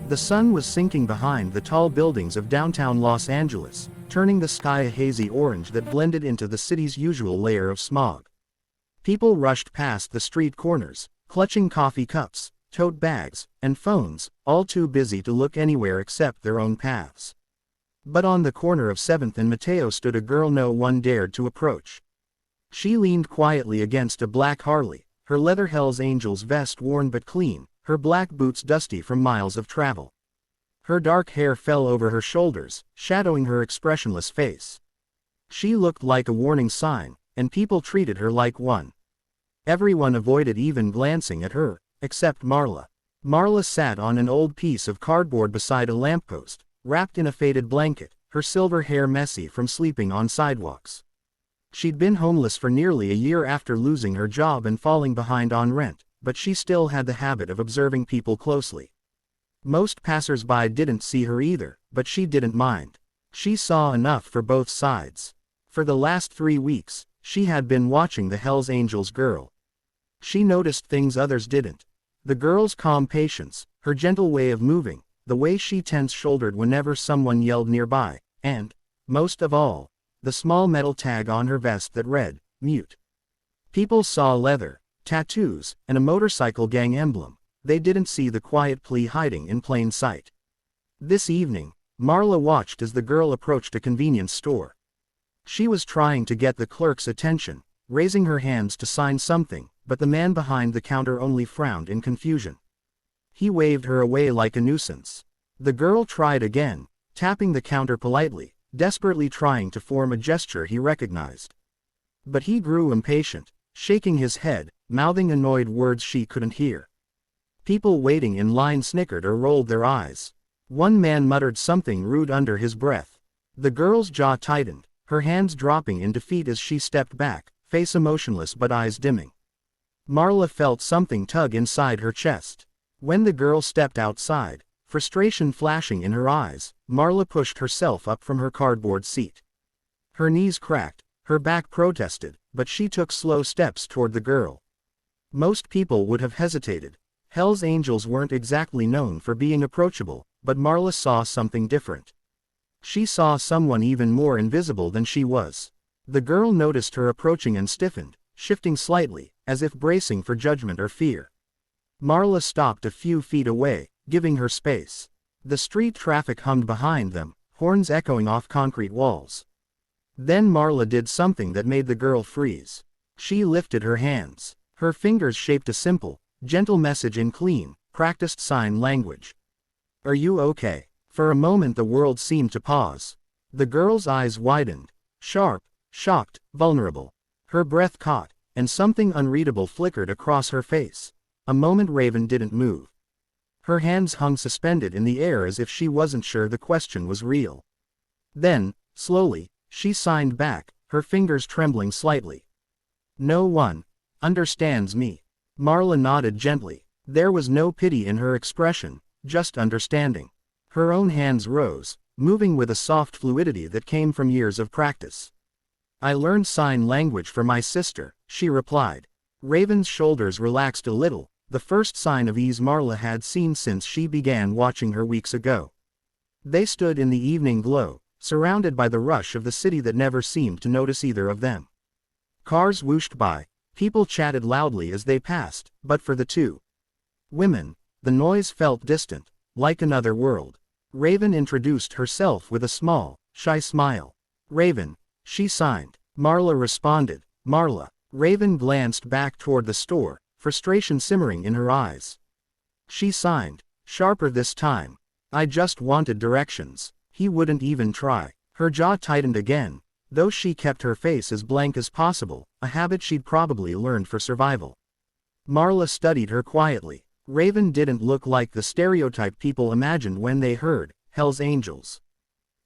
The sun was sinking behind the tall buildings of downtown Los Angeles, turning the sky a hazy orange that blended into the city's usual layer of smog. People rushed past the street corners, clutching coffee cups, tote bags, and phones, all too busy to look anywhere except their own paths. But on the corner of 7th and Mateo stood a girl no one dared to approach. She leaned quietly against a black Harley, her leather Hells Angels vest worn but clean, her black boots dusty from miles of travel. Her dark hair fell over her shoulders, shadowing her expressionless face. She looked like a warning sign, and people treated her like one. Everyone avoided even glancing at her, except Marla. Marla sat on an old piece of cardboard beside a lamppost, wrapped in a faded blanket, her silver hair messy from sleeping on sidewalks. She'd been homeless for nearly a year after losing her job and falling behind on rent, but she still had the habit of observing people closely. Most passers-by didn't see her either, but she didn't mind. She saw enough for both sides. For the last 3 weeks, she had been watching the Hells Angels girl. She noticed things others didn't. The girl's calm patience, her gentle way of moving, the way she tense-shouldered whenever someone yelled nearby, and, most of all, the small metal tag on her vest that read, "Mute." People saw leather, tattoos, and a motorcycle gang emblem. They didn't see the quiet plea hiding in plain sight. This evening, Marla watched as the girl approached a convenience store. She was trying to get the clerk's attention, raising her hands to sign something, but the man behind the counter only frowned in confusion. He waved her away like a nuisance. The girl tried again, tapping the counter politely, desperately trying to form a gesture he recognized. But he grew impatient, shaking his head, mouthing annoyed words she couldn't hear. People waiting in line snickered or rolled their eyes. One man muttered something rude under his breath. The girl's jaw tightened, her hands dropping in defeat as she stepped back, face emotionless but eyes dimming. Marla felt something tug inside her chest. When the girl stepped outside, frustration flashing in her eyes, Marla pushed herself up from her cardboard seat. Her knees cracked, her back protested, but she took slow steps toward the girl. Most people would have hesitated. Hells Angels weren't exactly known for being approachable, but Marla saw something different. She saw someone even more invisible than she was. The girl noticed her approaching and stiffened, shifting slightly, as if bracing for judgment or fear. Marla stopped a few feet away, giving her space. The street traffic hummed behind them, horns echoing off concrete walls. Then Marla did something that made the girl freeze. She lifted her hands. Her fingers shaped a simple, gentle message in clean, practiced sign language. "Are you okay?" For a moment the world seemed to pause. The girl's eyes widened, sharp, shocked, vulnerable. Her breath caught, and something unreadable flickered across her face. A moment Raven didn't move. Her hands hung suspended in the air as if she wasn't sure the question was real. Then, slowly, she signed back, her fingers trembling slightly. "No one understands me." Marla nodded gently. There was no pity in her expression, just understanding. Her own hands rose, moving with a soft fluidity that came from years of practice. "I learned sign language for my sister," she replied. Raven's shoulders relaxed a little, the first sign of ease Marla had seen since she began watching her weeks ago. They stood in the evening glow, surrounded by the rush of the city that never seemed to notice either of them. Cars whooshed by, people chatted loudly as they passed, but for the two women, the noise felt distant, like another world. Raven introduced herself with a small, shy smile. "Raven," she signed. Marla responded, "Marla." Raven glanced back toward the store, frustration simmering in her eyes. She signed, sharper this time. "I just wanted directions." He wouldn't even try. Her jaw tightened again, though she kept her face as blank as possible, a habit she'd probably learned for survival. Marla studied her quietly. Raven didn't look like the stereotype people imagined when they heard Hells Angels.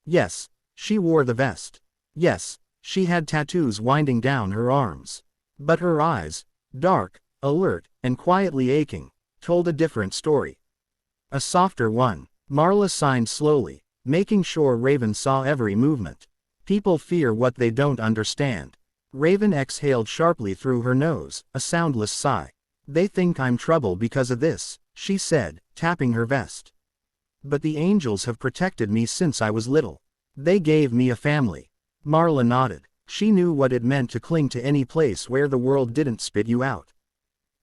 Yes, she wore the vest. Yes, she had tattoos winding down her arms. But her eyes, dark, alert, and quietly aching, told a different story. A softer one. Marla signed slowly, making sure Raven saw every movement. People fear what they don't understand. Raven exhaled sharply through her nose, a soundless sigh. "They think I'm trouble because of this," she said, tapping her vest. But the angels have protected me since I was little. They gave me a family. Marla nodded. She knew what it meant to cling to any place where the world didn't spit you out.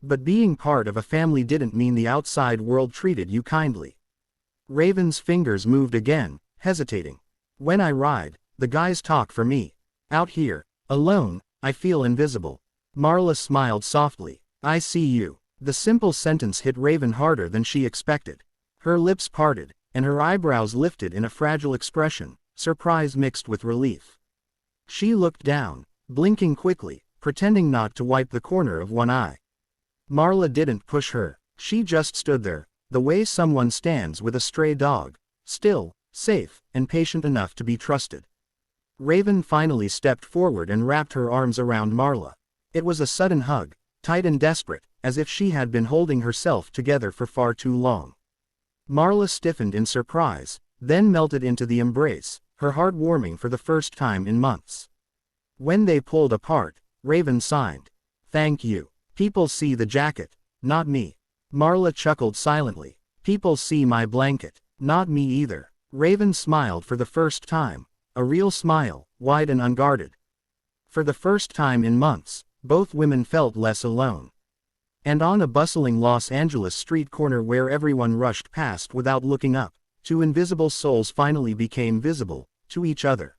But being part of a family didn't mean the outside world treated you kindly. Raven's fingers moved again, hesitating. When I ride, the guys talk for me. Out here, alone, I feel invisible. Marla smiled softly. I see you. The simple sentence hit Raven harder than she expected. Her lips parted, and her eyebrows lifted in a fragile expression, surprise mixed with relief. She looked down, blinking quickly, pretending not to wipe the corner of one eye. Marla didn't push her. She just stood there, the way someone stands with a stray dog, still, safe, and patient enough to be trusted. Raven finally stepped forward and wrapped her arms around Marla. It was a sudden hug, tight and desperate, as if she had been holding herself together for far too long. Marla stiffened in surprise, then melted into the embrace, her heart warming for the first time in months. When they pulled apart, Raven sighed. Thank you. People see the jacket, not me. Marla chuckled silently. People see my blanket, not me either. Raven smiled for the first time, a real smile, wide and unguarded. For the first time in months, both women felt less alone. And on a bustling Los Angeles street corner where everyone rushed past without looking up, two invisible souls finally became visible to each other.